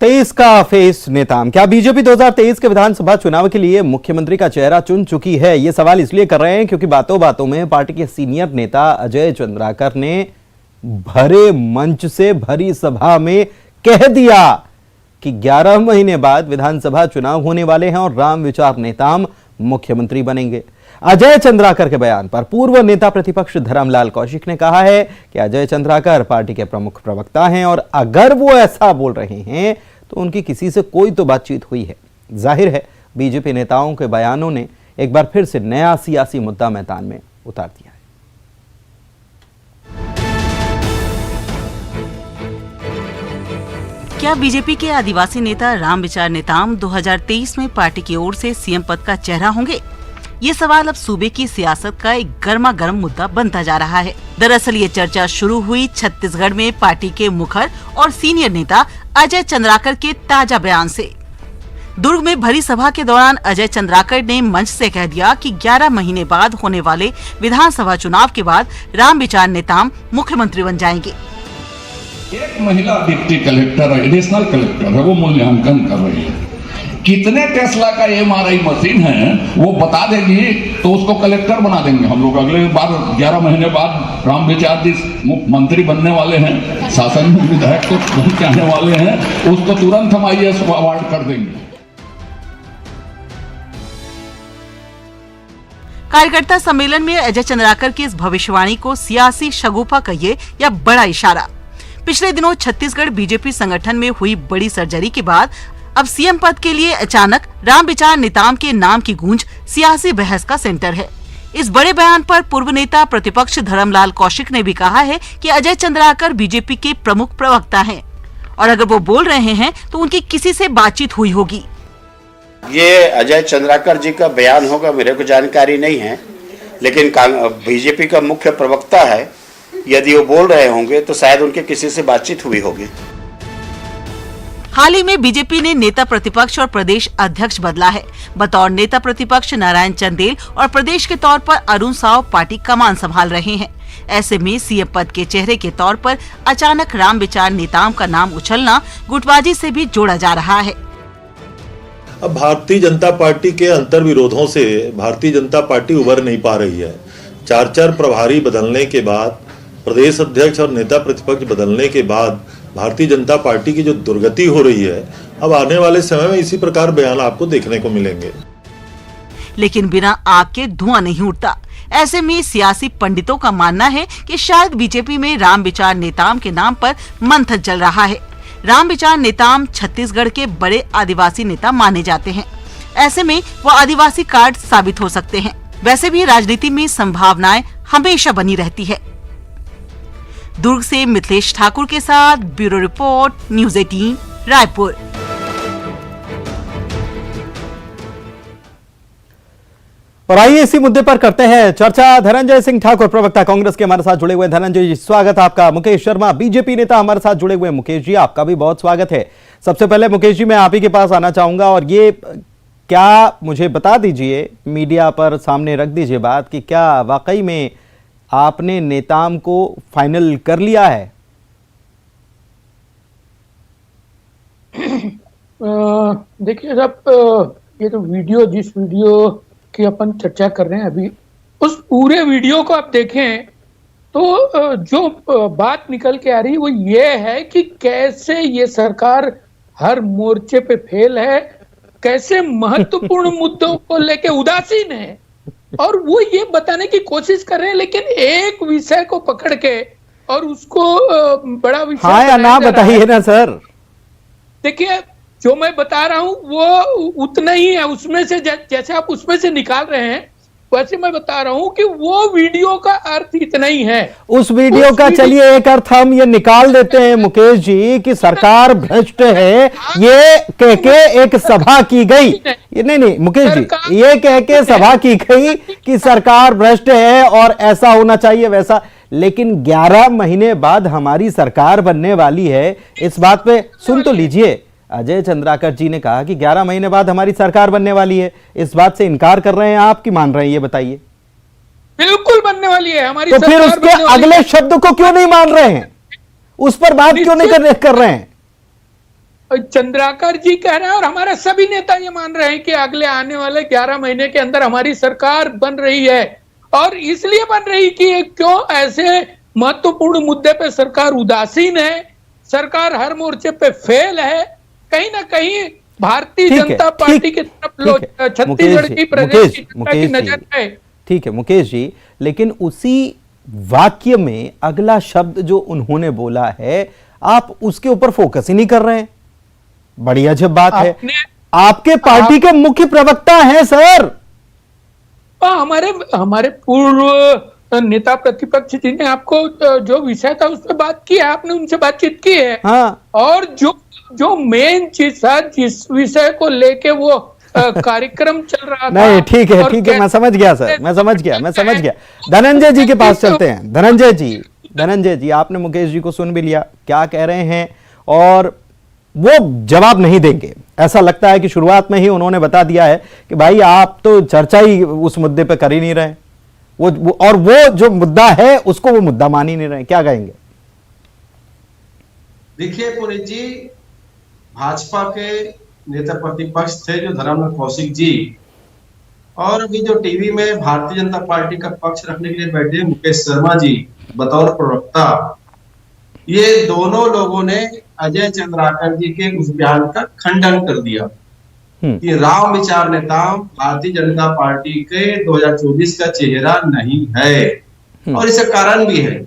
2023 का फेस नेताम, क्या बीजेपी 2023 के विधानसभा चुनाव के लिए मुख्यमंत्री का चेहरा चुन चुकी है? ये सवाल इसलिए कर रहे हैं क्योंकि बातों बातों में पार्टी के सीनियर नेता अजय चंद्राकर ने भरे मंच से भरी सभा में कह दिया कि 11 महीने बाद विधानसभा चुनाव होने वाले हैं और राम विचार नेताम मुख्यमंत्री बनेंगे। अजय चंद्राकर के बयान पर पूर्व नेता प्रतिपक्ष धर्मलाल कौशिक ने कहा है कि अजय चंद्राकर पार्टी के प्रमुख प्रवक्ता हैं और अगर वो ऐसा बोल रहे हैं तो उनकी किसी से कोई तो बातचीत हुई है। जाहिर है बीजेपी नेताओं के बयानों ने एक बार फिर से नया सियासी मुद्दा मैदान में उतार दिया है। क्या बीजेपी के आदिवासी नेता राम विचार नेताम 2023 में पार्टी की ओर से सीएम पद का चेहरा होंगे? ये सवाल अब सूबे की सियासत का एक गर्मा गर्म मुद्दा बनता जा रहा है। दरअसल ये चर्चा शुरू हुई छत्तीसगढ़ में पार्टी के मुखर और सीनियर नेता अजय चंद्राकर के ताजा बयान से। दुर्ग में भरी सभा के दौरान अजय चंद्राकर ने मंच से कह दिया कि 11 महीने बाद होने वाले विधानसभा चुनाव के बाद राम विचार नेताम मुख्यमंत्री बन जाएंगे। एक महिला डिप्टी कलेक्टर है, एडिशनल कलेक्टर है, वो मूल्यांकन कर रही है। कितने टेस्ला का एमआरआई मशीन है वो बता देगी तो उसको कलेक्टर बना देंगे हम लोग। अगले बार 11 महीने बाद राम विचार जी मुख्यमंत्री बनने वाले हैं, शासन में विधायक तो बन के आने वाले हैं, उसको तुरंत हम आईएएस अवार्ड कर देंगे। कार्यकर्ता सम्मेलन में अजय चंद्राकर की इस भविष्यवाणी को सियासी शगुफा कहिए या बड़ा इशारा। पिछले दिनों छत्तीसगढ़ बीजेपी संगठन में हुई बड़ी सर्जरी के बाद अब सीएम पद के लिए अचानक राम विचार नेताम के नाम की गूंज सियासी बहस का सेंटर है। इस बड़े बयान पर पूर्व नेता प्रतिपक्ष धर्मलाल कौशिक ने भी कहा है कि अजय चंद्राकर बीजेपी के प्रमुख प्रवक्ता हैं और अगर वो बोल रहे हैं तो उनकी किसी से बातचीत हुई होगी। ये अजय चंद्राकर जी का बयान होगा, मेरे को जानकारी नहीं है, लेकिन बीजेपी का मुख्य प्रवक्ता है, यदि वो बोल रहे होंगे तो शायद उनके किसी से बातचीत हुई होगी। हाल ही में बीजेपी ने नेता प्रतिपक्ष और प्रदेश अध्यक्ष बदला है। बतौर नेता प्रतिपक्ष नारायण चंदेल और प्रदेश के तौर पर अरुण साव पार्टी कमान संभाल रहे हैं। ऐसे में सीएम पद के चेहरे के तौर पर अचानक राम विचार नेताम का नाम उछलना गुटबाजी से भी जोड़ा जा रहा है। अब भारतीय जनता पार्टी के अंतर्विरोधों से भारतीय जनता पार्टी उबर नहीं पा रही है। 4 प्रभारी बदलने के बाद, प्रदेश अध्यक्ष और नेता प्रतिपक्ष बदलने के बाद भारतीय जनता पार्टी की जो दुर्गति हो रही है, अब आने वाले समय में इसी प्रकार बयान आपको देखने को मिलेंगे। लेकिन बिना आग के धुआं नहीं उठता। ऐसे में सियासी पंडितों का मानना है कि शायद बीजेपी में राम विचार नेताम के नाम पर मंथन चल रहा है। राम विचार नेताम छत्तीसगढ़ के बड़े आदिवासी नेता माने जाते हैं। ऐसे में वो आदिवासी कार्ड साबित हो सकते हैं। वैसे भी राजनीति में संभावनाएं हमेशा बनी रहती है। दुर्ग से मिथिलेश ठाकुर के साथ ब्यूरो रिपोर्ट, न्यूज़ 18 रायपुर। और आइए इसी मुद्दे पर करते हैं चर्चा। धनंजय सिंह ठाकुर प्रवक्ता कांग्रेस के हमारे साथ जुड़े हुए। धनंजय जी स्वागत आपका। मुकेश शर्मा बीजेपी नेता हमारे साथ जुड़े हुए। मुकेश जी आपका भी बहुत स्वागत है। सबसे पहले मुकेश जी मैं आप ही के पास आना चाहूंगा और ये क्या मुझे बता दीजिए, मीडिया पर सामने रख दीजिए बात कि क्या वाकई में आपने नेताम को फाइनल कर लिया है? देखिए साहब, ये तो जिस वीडियो की अपन चर्चा कर रहे हैं अभी, उस पूरे वीडियो को आप देखें तो जो बात निकल के आ रही है वो ये है कि कैसे ये सरकार हर मोर्चे पे फेल है, कैसे महत्वपूर्ण मुद्दों को लेके उदासीन है, और वो ये बताने की कोशिश कर रहे हैं, लेकिन एक विषय को पकड़ के और उसको बड़ा विषय हाँ या ना बताइए ना सर। देखिए जो मैं बता रहा हूं वो उतना ही है, उसमें से जैसे आप उसमें से निकाल रहे हैं वैसे मैं बता रहा हूं कि वो वीडियो का अर्थ इतना ही है। उस वीडियो का चलिए एक अर्थ हम ये निकाल देते हैं मुकेश जी कि सरकार भ्रष्ट है, ये कह के एक सभा की गई। ये नहीं मुकेश जी, ये कह के सभा की गई कि सरकार भ्रष्ट है और ऐसा होना चाहिए वैसा, लेकिन 11 महीने बाद हमारी सरकार बनने वाली है। इस बात पे सुन तो लीजिए, अजय चंद्राकर जी ने कहा कि 11 महीने बाद हमारी सरकार बनने वाली है। इस बात से इनकार कर रहे हैं आप कि मान रहे हैं, ये बताइए। बिल्कुल बनने वाली है हमारी तो फिर उसके अगले शब्द को क्यों नहीं मान रहे हैं? उस पर बात क्यों नहीं कर रहे हैं? चंद्राकर जी कह रहे हैं और हमारे सभी नेता ये मान रहे हैं कि अगले आने वाले 11 महीने के अंदर हमारी सरकार बन रही है। और इसलिए बन रही कि क्यों ऐसे महत्वपूर्ण मुद्दे पे सरकार उदासीन है, सरकार हर मोर्चे पे फेल है। कहीं ना कहीं भारतीय जनता पार्टी की तरफ छत्तीसगढ़ की प्रदेश की जनता की नजर है। ठीक है मुकेश जी, लेकिन उसी वाक्य में अगला शब्द जो उन्होंने बोला है आप उसके ऊपर फोकस ही नहीं कर रहे हैं। बड़ी अजब बात है, आपके पार्टी के मुख्य प्रवक्ता हैं सर। हमारे पूर्व नेता प्रतिपक्ष जी ने आपको जो विषय था उस पर बात की है, आपने उनसे बातचीत की है। हाँ। और जो मेन चीज था, जिस विषय को लेके वो कार्यक्रम चल रहा था। नहीं ठीक है मैं समझ गया सर, मैं समझ गया। धनंजय जी के पास चलते हैं। धनंजय जी आपने मुकेश जी को सुन भी लिया, क्या कह रहे हैं, और वो जवाब नहीं देंगे। ऐसा लगता है कि शुरुआत में ही उन्होंने बता दिया है कि भाई आप तो चर्चा ही उस मुद्दे पे कर ही नहीं रहे, वो जो मुद्दा है उसको वो मुद्दा मान ही नहीं रहे। क्या कहेंगे? देखिए पुनीत जी, भाजपा के नेता प्रतिपक्ष थे जो धर्मलाल कौशिक जी, और अभी जो टीवी में भारतीय जनता पार्टी का पक्ष रखने के लिए बैठे मुकेश शर्मा जी बतौर प्रवक्ता, ये दोनों लोगों ने अजय चंद्राकर जी के उस बयान का खंडन कर दिया कि राम विचार नेता भारतीय जनता पार्टी के 2024 का चेहरा नहीं है। और इसका कारण भी है,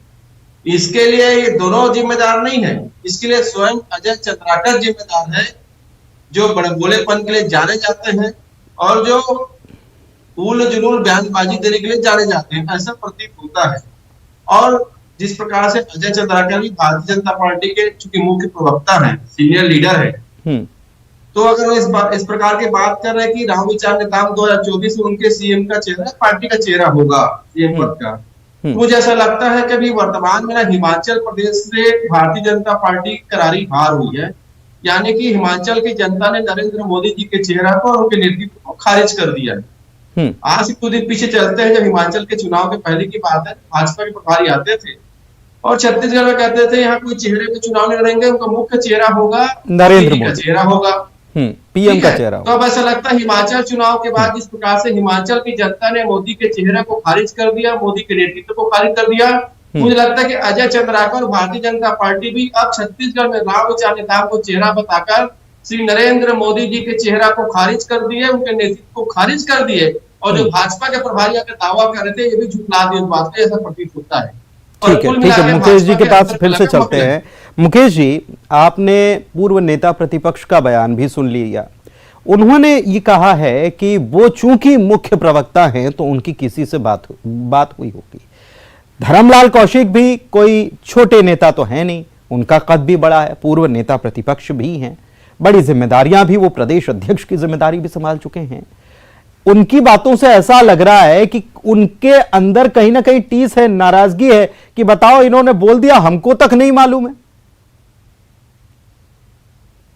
इसके लिए ये दोनों जिम्मेदार नहीं है, इसके लिए स्वयं अजय चंद्राकर जिम्मेदार है, जो बड़े बोलेपन के लिए जाने जाते हैं और जो उल जुलूल बयानबाजी देने के लिए जाने जाते हैं, ऐसा प्रतीत होता है। और जिस प्रकार से अजय चंद्राकर भी भारतीय जनता पार्टी के चूंकि मुख्य प्रवक्ता हैं, सीनियर लीडर है, तो अगर इस प्रकार की बात कर रहे हैं कि राम विचार नेता 2024 में उनके सीएम का चेहरा, पार्टी का चेहरा होगा सीएम पद का, मुझे ऐसा लगता है कि अभी वर्तमान में ना हिमाचल प्रदेश से भारतीय जनता पार्टी की करारी हार हुई है। यानी कि हिमाचल की जनता ने नरेंद्र मोदी जी के चेहरा को और उनके नेतृत्व को खारिज कर दिया है। आज से कुछ दिन पीछे चलते हैं, जब हिमाचल के चुनाव के पहले की बात है, भाजपा के प्रभारी आते थे और छत्तीसगढ़ में कहते थे यहाँ कोई चेहरे पे चुनाव नहीं लड़ेंगे, उनका मुख्य चेहरा होगा नरेंद्र मोदी का चेहरा होगा, पीएम का चेहरा। तो अब ऐसा लगता है हिमाचल चुनाव के बाद जिस प्रकार से हिमाचल की जनता ने मोदी के चेहरे को खारिज कर दिया, मोदी के नेतृत्व को खारिज कर दिया, मुझे लगता है कि अजय चंद्राकर और भारतीय जनता पार्टी भी अब छत्तीसगढ़ में राम विचार नेताओं को चेहरा बताकर श्री नरेंद्र मोदी जी के चेहरा को खारिज कर दिए, उनके नेतृत्व को खारिज कर दिए, और जो भाजपा के प्रभारी आकर दावा कर रहे थे ये भी झुठला दिए, बात का ऐसा प्रतीत होता है। ठीक है मुकेश जी के पास फिर से चलते हैं। मुकेश जी, आपने पूर्व नेता प्रतिपक्ष का बयान भी सुन लिया। उन्होंने ये कहा है कि वो चूंकि मुख्य प्रवक्ता हैं तो उनकी किसी से बात हुई होगी। धर्मलाल कौशिक भी कोई छोटे नेता तो है नहीं, उनका कद भी बड़ा है, पूर्व नेता प्रतिपक्ष भी हैं, बड़ी जिम्मेदारियां भी, वो प्रदेश अध्यक्ष की जिम्मेदारी भी संभाल चुके हैं। उनकी बातों से ऐसा लग रहा है कि उनके अंदर कहीं ना कहीं टीस है, नाराजगी है कि बताओ इन्होंने बोल दिया, हमको तक नहीं मालूम है।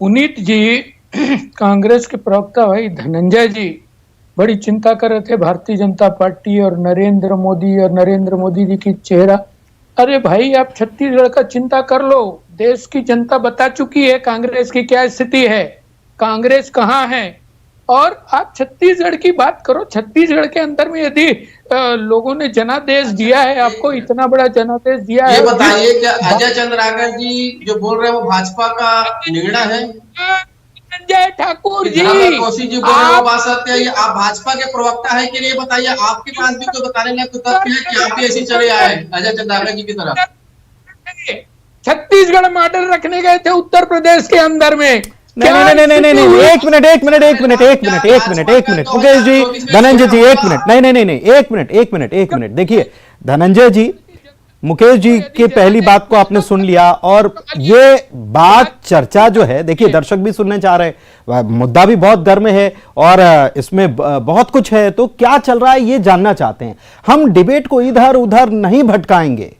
पुनीत जी, कांग्रेस के प्रवक्ता भाई धनंजय जी बड़ी चिंता कर रहे थे भारतीय जनता पार्टी और नरेंद्र मोदी जी की चेहरा। अरे भाई, आप छत्तीसगढ़ का चिंता कर लो, देश की जनता बता चुकी है कांग्रेस की क्या स्थिति है, कांग्रेस कहाँ है। और आप छत्तीसगढ़ की बात करो, छत्तीसगढ़ के अंदर में यदि लोगों ने जनादेश दिया है, आपको इतना बड़ा जनादेश दिया है, ये बताइए क्या अजय चंद्राकर जी जो बोल रहे हैं वो भाजपा का निर्णय है? संजय ठाकुर जी, कौशिक जी बोल रहे हैं वो बात सत्य है? आप भाजपा के प्रवक्ता है कि नहीं बताइए, आपके पास भी तो बताने लायक तथ्य है कि आप भी ऐसे चले आए अजय चंद्राकर जी की तरफ। छत्तीसगढ़ मॉडल रखने गए थे उत्तर प्रदेश के अंदर में। नहीं, एक मिनट मुकेश जी, धनंजय जी, एक मिनट देखिए धनंजय जी, मुकेश जी की पहली बात को आपने सुन लिया, और ये बात चर्चा जो है, देखिए दर्शक भी सुनने चाह रहे हैं, मुद्दा भी बहुत गर्म है और इसमें बहुत कुछ है, तो क्या चल रहा है ये जानना चाहते हैं। हम डिबेट को इधर उधर नहीं भटकाएंगे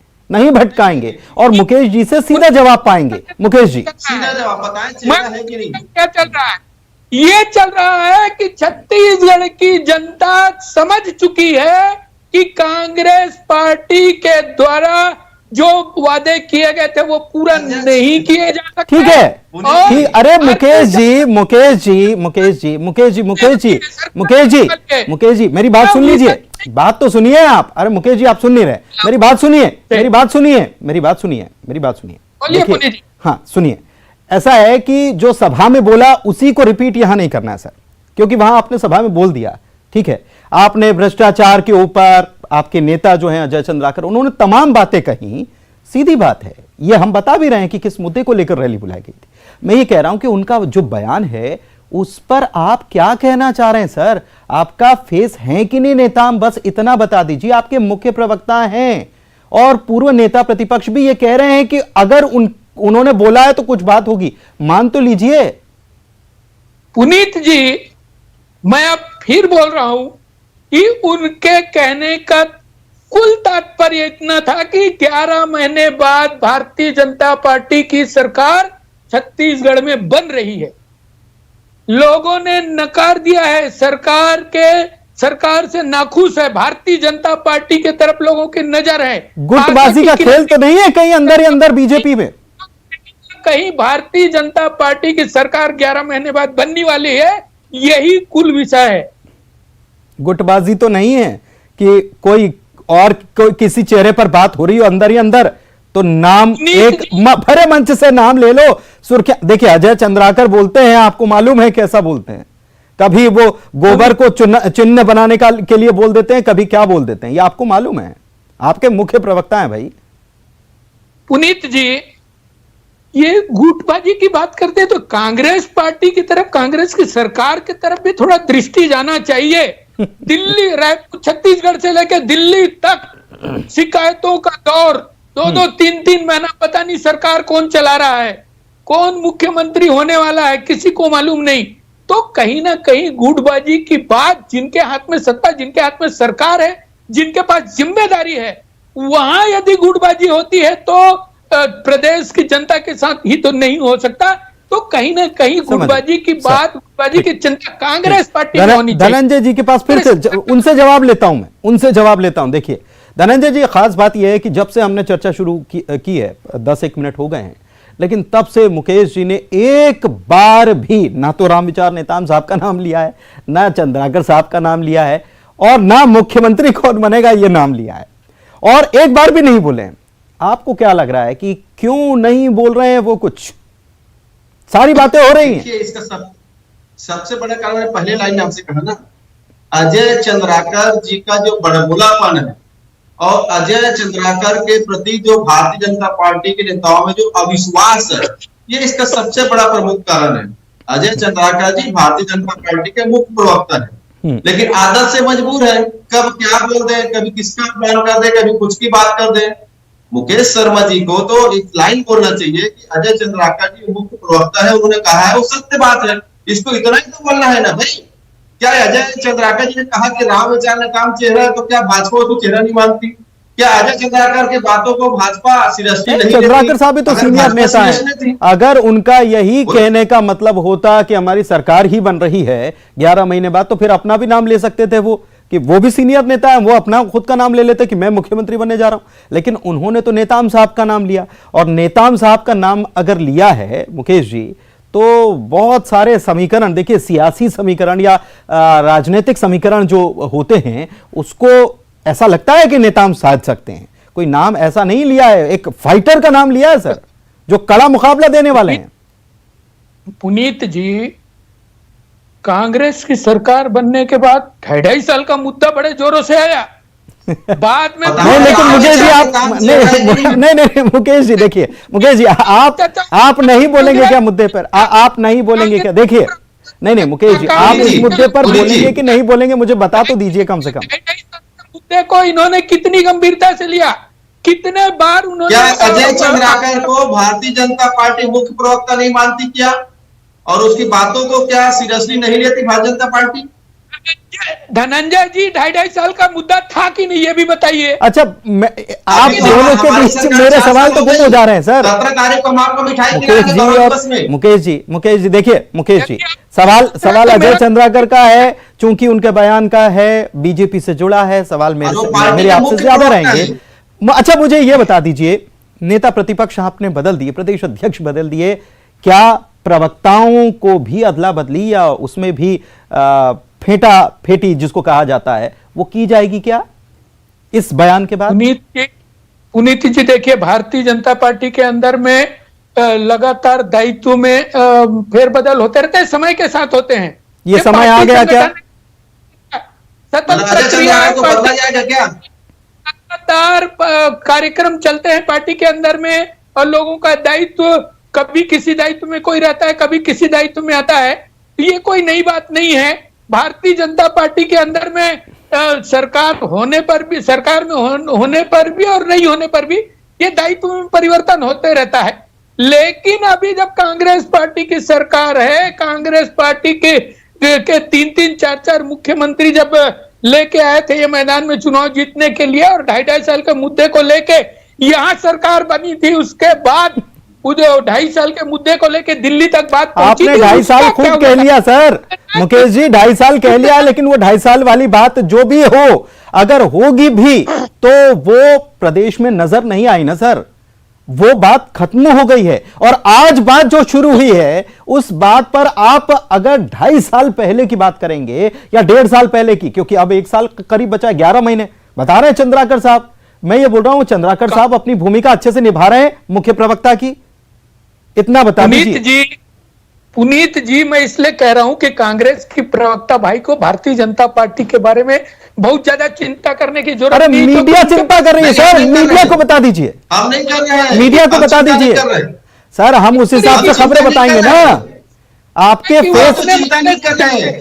और मुकेश जी से सीधा जवाब पाएंगे। मुकेश जी, सीधा जवाब बताएं, चेहरा है कि नहीं? क्या चल रहा है? ये चल रहा है कि छत्तीसगढ़ की जनता समझ चुकी है कि कांग्रेस पार्टी के द्वारा जो वादे किए गए थे वो पूरा नहीं किए जा सकते। ठीक है, और- ठीक। अरे मुकेश जी, मुकेश जी मेरी बात सुन लीजिए, बात तो सुनिए आप। अरे मुकेश जी आप सुन नहीं रहे, मेरी बात सुनिए, मेरी बात सुनिए। बोलिए देखिए, पुनीत जी। हाँ सुनिए, ऐसा है कि जो सभा में बोला उसी को रिपीट यहां नहीं करना है सर, क्योंकि वहां आपने सभा में बोल दिया। ठीक है, आपने भ्रष्टाचार के ऊपर, आपके नेता जो हैं अजय चंद्राकर, उन्होंने तमाम बातें कही। सीधी बात है, ये हम बता भी रहे हैं कि किस मुद्दे को लेकर रैली बुलाई गई थी। मैं ये कह रहा हूं कि उनका जो बयान है उस पर आप क्या कहना चाह रहे हैं सर? आपका फेस है कि नहीं नेताम, बस इतना बता दीजिए। आपके मुख्य प्रवक्ता हैं और पूर्व नेता प्रतिपक्ष भी ये कह रहे हैं कि अगर उन्होंने बोला है तो कुछ बात होगी, मान तो लीजिए। पुनीत जी, मैं अब फिर बोल रहा हूं कि उनके कहने का कुल तात्पर्य इतना था कि 11 महीने बाद भारतीय जनता पार्टी की सरकार छत्तीसगढ़ में बन रही है। लोगों ने नकार दिया है, सरकार से नाखुश है, भारतीय जनता पार्टी के तरफ लोगों की नजर है। गुटबाजी का खेल तो नहीं है कहीं अंदर ही अंदर बीजेपी में? कहीं भारतीय जनता पार्टी की सरकार 11 महीने बाद बनने वाली है, यही कुल विषय है। गुटबाजी तो नहीं है कि कोई किसी चेहरे पर बात हो रही हो अंदर ही अंदर, तो नाम एक भरे मंच से नाम ले लो। सुर्खियां देखिए, अजय चंद्राकर बोलते हैं, आपको मालूम है कैसा बोलते हैं। कभी वो गोबर को चिन्ह बनाने के लिए बोल देते हैं, कभी क्या बोल देते हैं, ये आपको मालूम है। आपके मुख्य प्रवक्ता हैं भाई। पुनीत जी, ये गुटबाजी की बात करते हैं तो कांग्रेस पार्टी की तरफ, कांग्रेस की सरकार की तरफ भी थोड़ा दृष्टि जाना चाहिए। दिल्ली, रायपुर, छत्तीसगढ़ से लेकर दिल्ली तक शिकायतों का दौर, 2-2, 3-3 महीना पता नहीं सरकार कौन चला रहा है, कौन मुख्यमंत्री होने वाला है, किसी को मालूम नहीं। तो कहीं ना कहीं गुटबाजी की बात, जिनके हाथ में सत्ता, जिनके हाथ में सरकार है, जिनके पास जिम्मेदारी है, वहां यदि गुटबाजी होती है तो प्रदेश की जनता के साथ ही तो नहीं हो सकता। तो कहीं ना कहीं गुटबाजी की बात, गुटबाजी की चिंता कांग्रेस पार्टी में होनी चाहिए। धनंजय जी के पास फिर से उनसे जवाब लेता हूं। देखिए धनंजय जी, खास बात यह है कि जब से हमने चर्चा शुरू की है 10-1 मिनट हो गए हैं, लेकिन तब से मुकेश जी ने एक बार भी ना तो रामविचार नेताम साहब का नाम लिया है, ना चंद्राकर साहब का नाम लिया है, और ना मुख्यमंत्री कौन बनेगा ये नाम लिया है, और एक बार भी नहीं बोले हैं। आपको क्या लग रहा है कि क्यों नहीं बोल रहे हैं वो? कुछ सारी बातें हो रही हैं। इसका सबसे बड़ा कारण, मैंने पहले लाइन आपसे कहा ना, अजय चंद्राकर जी का जो बड़बोलापन है और अजय चंद्राकर के प्रति जो भारतीय जनता पार्टी के नेताओं में जो अविश्वास है, ये इसका सबसे बड़ा प्रमुख कारण है। अजय चंद्राकर जी भारतीय जनता पार्टी के मुख्य प्रवक्ता है, लेकिन आदत से मजबूर है, कब क्या बोल दे, कभी किसका अपमान कर दे, कभी कुछ की बात कर दे। मुकेश शर्मा जी को तो एक लाइन बोलना चाहिए कि अजय चंद्राकर जी मुख्य प्रवक्ता है, उन्होंने कहा है, वो सत्य बात है, इसको इतना ही तो बोलना है ना भाई। क्या अजय चंद्राकर जी ने कहा कि रामविचार नेताम चेहरा है, तो क्या भाजपा तो चेहरा नहीं मानती? क्या अजय चंद्राकर के बातों को भाजपा सीरियसली नहीं? चंद्राकर साहब भी तो सीनियर नेता है। अगर उनका यही कहने का मतलब होता कि हमारी सरकार ही बन रही है 11 महीने बाद, तो फिर अपना भी नाम ले सकते थे वो, कि वो भी सीनियर नेता है, वो अपना खुद का नाम ले लेते कि मैं मुख्यमंत्री बनने जा रहा हूं। लेकिन उन्होंने तो नेताम साहब का नाम लिया, और नेताम साहब का नाम अगर लिया है मुकेश जी, तो बहुत सारे समीकरण, देखिए सियासी समीकरण या राजनीतिक समीकरण जो होते हैं, उसको ऐसा लगता है कि नेताम साध सकते हैं। कोई नाम ऐसा नहीं लिया है, एक फाइटर का नाम लिया है सर, जो कड़ा मुकाबला देने वाले हैं। पुनीत जी, कांग्रेस की सरकार बनने के बाद 2.5 साल का मुद्दा बड़े जोरों से आया, बाद में नहीं, लेकिन मुकेश जी आप नहीं मुकेश जी, देखिए मुकेश जी, आप नहीं बोलेंगे क्या मुद्दे पर? आप नहीं बोलेंगे क्या? देखिए नहीं मुकेश जी, आप इस मुद्दे पर बोलेंगे कि नहीं बोलेंगे, मुझे बता तो दीजिए कम से कम। मुद्दे को इन्होंने कितनी गंभीरता से लिया, कितने बार उन्होंने, क्या अजय चंद्राकर को भारतीय जनता पार्टी मुख्य प्रवक्ता नहीं मानती क्या? और उसकी बातों को क्या सीरियसली नहीं लेती भारतीय जनता पार्टी? धनंजय जी, 2.5 साल का मुद्दा था कि नहीं, ये भी बताइए। अच्छा, आप दोनों के बीच मेरे सवाल तो गुम हो जा रहे हैं सर। 17 तारीख को आपको मिठाई मुकेश जी देखिए, मुकेश जी, सवाल अजय चंद्राकर का है, चूंकि उनके बयान का है, बीजेपी से जुड़ा है, सवाल मेरे आपसे ज्यादा रहेंगे। अच्छा मुझे यह बता दीजिए, नेता प्रतिपक्ष आपने बदल दिए, प्रदेश अध्यक्ष बदल दिए, क्या प्रवक्ताओं को भी अदला बदली या उसमें भी फेटा फेटी जिसको कहा जाता है वो की जाएगी क्या इस बयान के बाद? पुनीत जी देखिए, भारतीय जनता पार्टी के अंदर में लगातार दायित्व में फेरबदल होते रहते हैं, समय के साथ होते हैं। ये समय आ गया क्या? सतत प्रक्रिया है, लगातार कार्यक्रम चलते हैं पार्टी के अंदर में, और लोगों का दायित्व कभी किसी दायित्व में कोई रहता है, कभी किसी दायित्व में आता है। ये कोई नई बात नहीं है। भारतीय जनता पार्टी के अंदर में सरकार होने पर भी, सरकार में होने पर भी और नहीं होने पर भी ये दायित्व में परिवर्तन होते रहता है। लेकिन अभी जब कांग्रेस पार्टी की सरकार है, कांग्रेस पार्टी के 3-3, 4-4 मुख्यमंत्री जब लेके आए थे ये मैदान में चुनाव जीतने के लिए, और 2.5 साल के मुद्दे को लेके यहाँ सरकार बनी थी, उसके बाद वो जो 2.5 साल के मुद्दे को लेके दिल्ली तक बात पहुंची। आपने 2.5 साल खूब कह लिया सर, मुकेश जी 2.5 साल कह लिया, लेकिन वो 2.5 साल वाली बात जो भी हो, अगर होगी भी तो वो प्रदेश में नजर नहीं आई ना सर, वो बात खत्म हो गई है। और आज बात जो शुरू हुई है उस बात पर आप अगर 2.5 साल पहले की बात करेंगे या 1.5 साल पहले की, क्योंकि अब 1 साल करीब बचा है, 11 महीने बता रहे हैं चंद्राकर साहब, मैं ये बोल रहा हूं चंद्राकर साहब अपनी भूमिका अच्छे से निभा रहे हैं मुख्य प्रवक्ता की, इतना बता दीजिए। पुनीत जी मैं इसलिए कह रहा हूं कि कांग्रेस की प्रवक्ता भाई को भारतीय जनता पार्टी के बारे में बहुत ज्यादा चिंता करने की जरूरत नहीं। अरे मीडिया चिंता कर रही है सर, मीडिया को बता दीजिए, हम नहीं कर रहे हैं, मीडिया को बता दीजिए सर, हम उस हिसाब से खबरें बताएंगे ना। आपके फेस चिंता नहीं कर रहे हैं,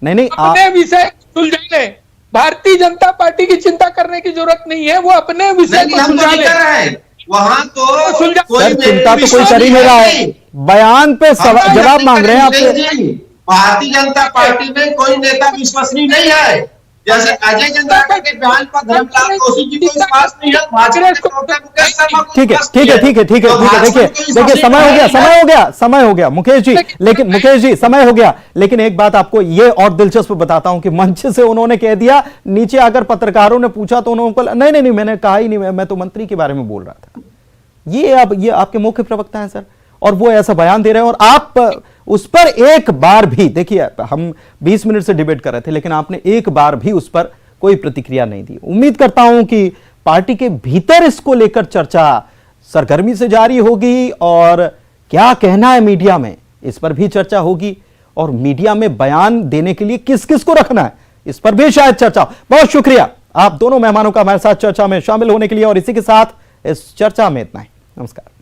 नहीं अपने विषय सुलझा ले, भारतीय जनता पार्टी की चिंता करने की जरूरत नहीं है, वो अपने विषय को सुलझा ले। वहां तो सर चिंता तो कोई कर ही नहीं रहा है, बयान पे जवाब मांग रहे हैं आपसे। भारतीय जनता पार्टी में कोई नेता विश्वसनीय नहीं है, जैसे अजय चंद्राकर के बयान पर धर्मलाल कौशिक जी को विश्वास नहीं है, ठीक है, देखिए समय हो गया मुकेश जी, लेकिन मुकेश जी समय हो गया, लेकिन एक बात आपको ये और दिलचस्प बताता हूं कि मंच से उन्होंने कह दिया, नीचे आकर पत्रकारों ने पूछा तो उन्होंने नहीं मैंने कहा ही नहीं, मैं तो मंत्री के बारे में बोल रहा था। ये आपके मुख्य प्रवक्ता हैं सर, और वो ऐसा बयान दे रहे हैं, और आप उस पर एक बार भी, देखिए हम 20 मिनट से डिबेट कर रहे थे, लेकिन आपने एक बार भी उस पर कोई प्रतिक्रिया नहीं दी। उम्मीद करता हूं कि पार्टी के भीतर इसको लेकर चर्चा सरगर्मी से जारी होगी, और क्या कहना है मीडिया में इस पर भी चर्चा होगी, और मीडिया में बयान देने के लिए किस किस को रखना है इस पर भी शायद चर्चा। बहुत शुक्रिया आप दोनों मेहमानों का हमारे साथ चर्चा में शामिल होने के लिए, और इसी के साथ इस चर्चा में इतना ही। नमस्कार।